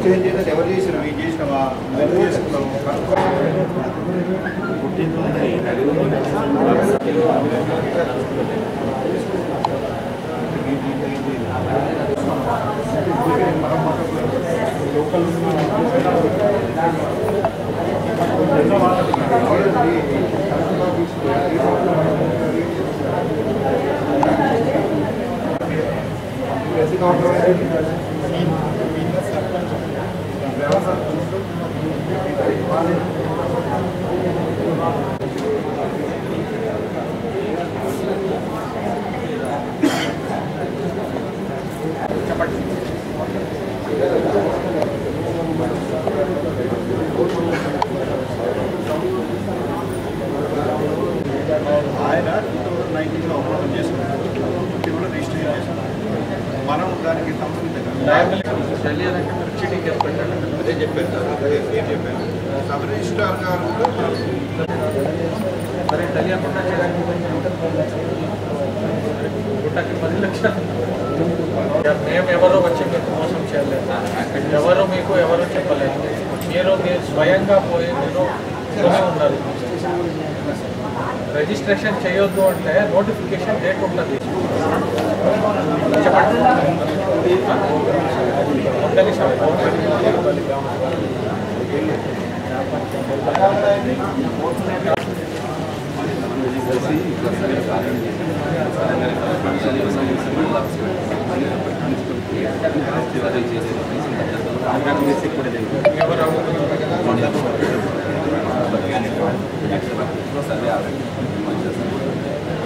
Misbehave చేస్తే ఎవరు చేసినా మీకు చేసినావా నువ్వు చేసుకున్నావు ఆయన 2019లో అప్లోడ్ చేసుకున్నాడు ఇది కూడా రిజిస్టర్ చేశాను మనం దానికి సంబంధించిన చీటింగ్ కేసు పెట్టాడు అదే చెప్పారు సార్ ఏం చెప్పారు సబ్ రిజిస్ట్రార్ గారు మరి తెలియకుండా చేయడానికి గుట్టకి 10 లక్షలు మేము ఎవరో వచ్చి మీకు మోసం చేయలేదు ఎవరు మీకు ఎవరు చెప్పలేదు మీరు స్వయంగా పోయి మీరు ఉన్నారు రిజిస్ట్రేషన్ చేయొద్దు అంటే నోటిఫికేషన్ డేట్ ఉంటుంది చెప్పండి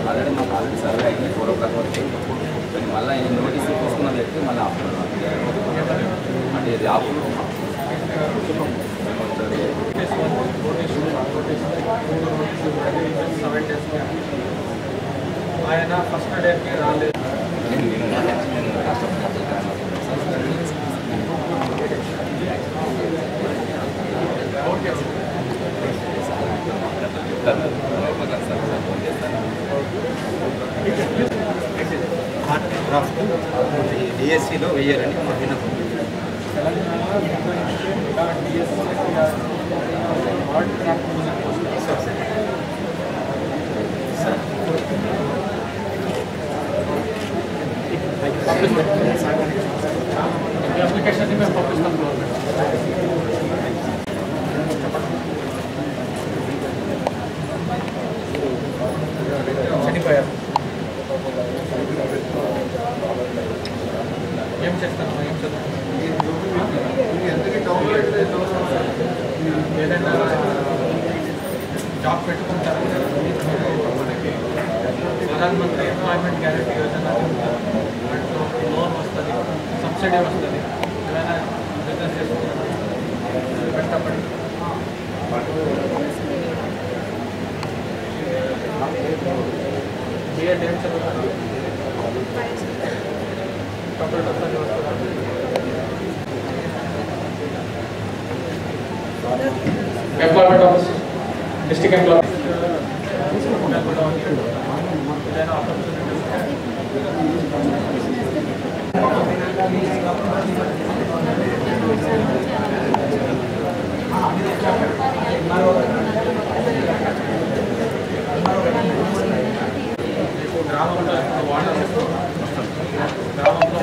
ఆల్రెడీ మాకు ఆల్రెడీ సర్వే అయింది 4 o'clock వరకు మళ్ళీ నోటీస్ తీసుకున్న వ్యక్తి మళ్ళీ అంటే ఆపు ఆయన ఫస్ట్ డేకి రాలేదు డిఎస్సిలో వెయ్యాలని మా విన్నపం అప్లికేషన్ మేము పంపిస్తాం చనిపోయారు ఏం చేస్తాను ఏం చేస్తాను ఏదైనా జాబ్ పెట్టుకుంటారు మనకి ప్రధానమంత్రి ఎంప్లాయ్మెంట్ గ్యారెంటీ యోజన దాంట్లో లోన్ వస్తుంది సబ్సిడీ వస్తుంది ఏదైనా బిజినెస్ చేసుకుంటారు పెట్టుబడి బిఎడ్ ఏం చదువుతారు కంప్యూటర్ చదువుతారు ఎంప్లాయ్మెంట్ ఆఫీస్ డిస్ట్రిక్ట్ ఎంప్లాయీ ఏదైనా ఆపర్చునిటీ మీకు గ్రామంలో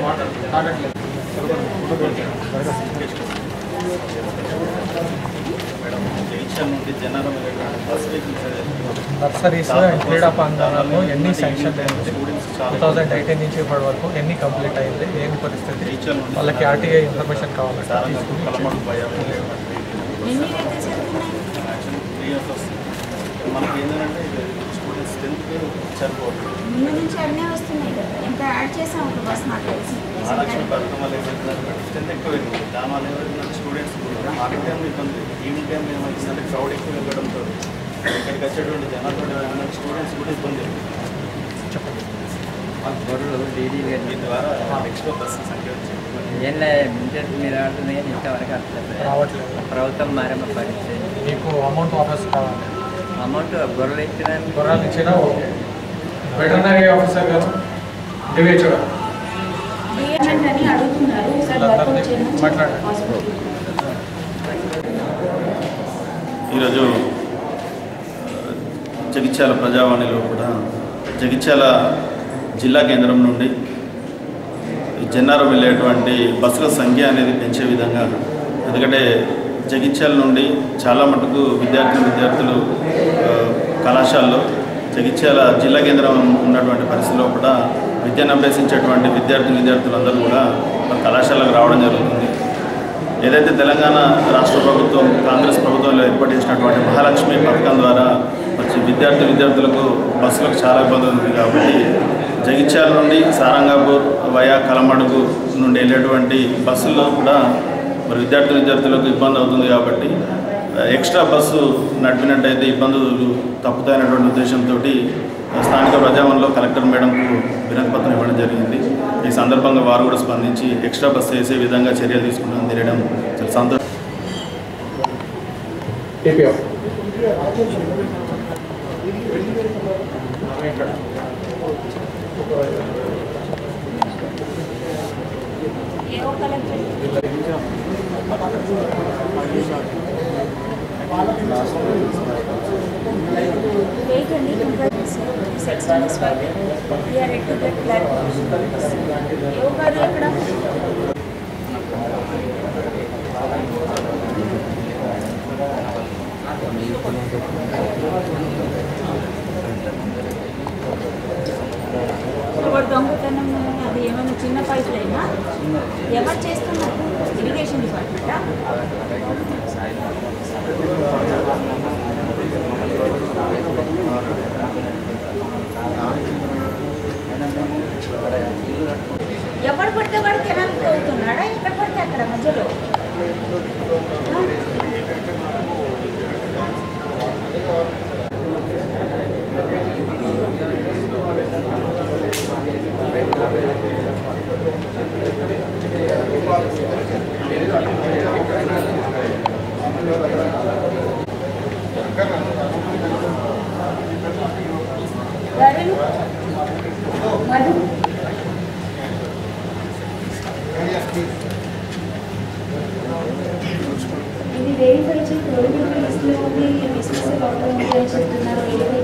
వాటర్ తాగట్లేదు నర్సరీస్ క్రీడా ప్రాంగణాల్లో ఎన్ని శాంక్షన్ అయింది 2018 నుంచి ఇప్పటి వరకు ఎన్ని కంప్లీట్ అయింది ఏంటి పరిస్థితి వాళ్ళకి ఆర్టీఐ ఇన్ఫర్మేషన్ కావాలంటే మనకి ఏంటంటే స్టూడెంట్స్ 10th సరిపోతుంది ముందు నుంచి అన్నీ వస్తున్నాయి కదా ఇంకా యాడ్ చేసాం ఒక బస్ నాకు తెలిసి కార్యక్రమాలు ఏమైందంటే 10th ఎక్కువ అయింది దానివల్ల ఏమైందంటే స్టూడెంట్స్ మార్నింగ్ టైం ఇబ్బంది ఈవినింగ్ టైం ఏమైందంటే క్రౌడ్ ఎక్కువ వెళ్ళడంతో ఇక్కడికి వచ్చేటువంటి జనాలతో స్టూడెంట్స్ కూడా ఇబ్బంది చెప్పండి దీని ద్వారా నెక్స్ట్ బస్సు సంఖ్య ఏం ఇంట్రెస్ట్ మీద ఆడుతుంది కానీ ఇంతవరకు అట్లా రావట్లేదు ప్రభుత్వం మారేమ పరిస్థితి మీకు అమౌంట్ ఆఫర్స్ కావాలి అమౌంట్ గొర్రెలు ఇచ్చిన గుర్రాలు ఇచ్చినా ఓకే వెటర్నరీ ఆఫీసర్ గారు డివిహెచ్ గారు రిటైర్మెంట్ అని అడుగుతున్నారు. సార్ వర్కౌట్ చేయమని మాట్లాడండి. హాస్పిటల్ ఈరోజు జగిత్యాల ప్రజావాణిలో కూడా జగిత్యాల జిల్లా కేంద్రం నుండి జన్నారం వెళ్ళేటువంటి బస్సుల సంఖ్య అనేది పెంచే విధంగా, ఎందుకంటే జగిత్యాల నుండి చాలా మటుకు విద్యార్థులు కళాశాలలో జగిత్యాల జిల్లా కేంద్రం ఉన్నటువంటి పరిస్థితిలో కూడా విద్యను అభ్యసించేటువంటి విద్యార్థులందరూ కూడా కళాశాలకు రావడం జరుగుతుంది. ఏదైతే తెలంగాణ రాష్ట్ర ప్రభుత్వం కాంగ్రెస్ ప్రభుత్వంలో ఏర్పాటు చేసినటువంటి మహాలక్ష్మి పథకం ద్వారా విద్యార్థులకు బస్సులకు చాలా ఇబ్బందులు ఉంది. కాబట్టి జగిత్యాల నుండి సారంగాపూర్ వయా కలమడుగు నుండి వెళ్ళేటువంటి బస్సుల్లో కూడా మరి విద్యార్థులకు ఇబ్బంది అవుతుంది. కాబట్టి ఎక్స్ట్రా బస్సు నడిపినట్టయితే ఇబ్బందులు తప్పుతాయనేటువంటి ఉద్దేశంతో స్థానిక ప్రజావన్లో కలెక్టర్ మేడంకు వినతి పత్రం ఇవ్వడం జరిగింది. ఈ సందర్భంగా వారు కూడా స్పందించి ఎక్స్ట్రా బస్సు వేసే విధంగా చర్యలు తీసుకుంటామని తెలియడం చాలా సంతోషం. ఏవో collector wait and his exam is filed. We are ready to get clarification. ఏవో కాదు ఎక్కడ ఎవరు దొంగతనం అది ఏమైనా చిన్న పైప్ లైనా ఎవరు చేస్తున్నారు? ఇరిగేషన్ డిపార్ట్మెంటా? ఎక్కడ పడితే వాడు కెనాల్ అవుతున్నాడా? ఎక్కడ పడితే అక్కడ మధ్యలో మధు ఇది వెరిఫై చేసి గవర్నమెంట్ లిస్ట్లో ఉంది, బిజినెస్ ప్రాబ్లం ఉంది అని చెప్తున్నారు. వెరిఫై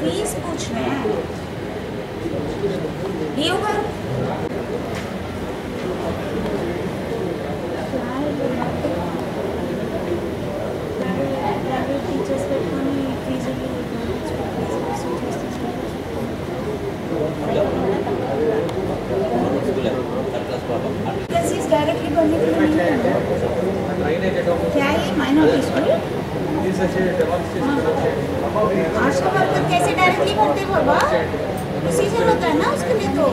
फीस पूछ रहे हैं ये होगा प्राइवेट टीचर्स పెట్టుకొని ఫీజులు डायरेक्टली बनने के लिए क्या ये माइनॉरिटी स्कूल आशा वर्कर कैसे डायरेक्टली भरते बाबा? प्रोसीजर होता है ना उसके लिए। तो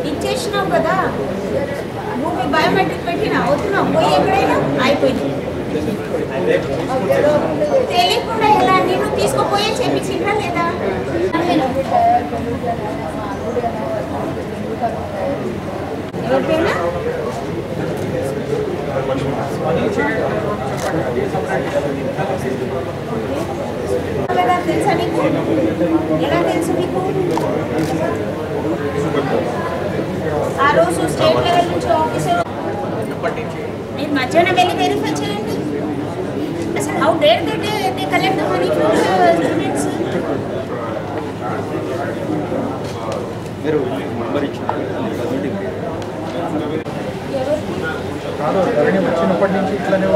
ఇచ్చేసినావు కదా నువ్వు బయోమెట్రిక్ పెట్టినా అవుతున్నావు పోయి ఎక్కడైనా అయిపోయింది తెలియకుండా ఎలా నేను తీసుకుపోయే చేపించిందా లేదా? ఎవరికైనా ఎలా తెలుసా నీకు? ఎలా తెలుసు నీకు? ఆ రోజు స్టేట్ లెవెల్ నుంచి ఆఫీసర్ మీరు మధ్యాహ్నం వెళ్ళి వెరిఫై చేయండి. అసలు how dare they collect the money from the students? మీరు నంబర్ ఇచ్చారు వచ్చినప్పటి నుంచి ఇట్లానే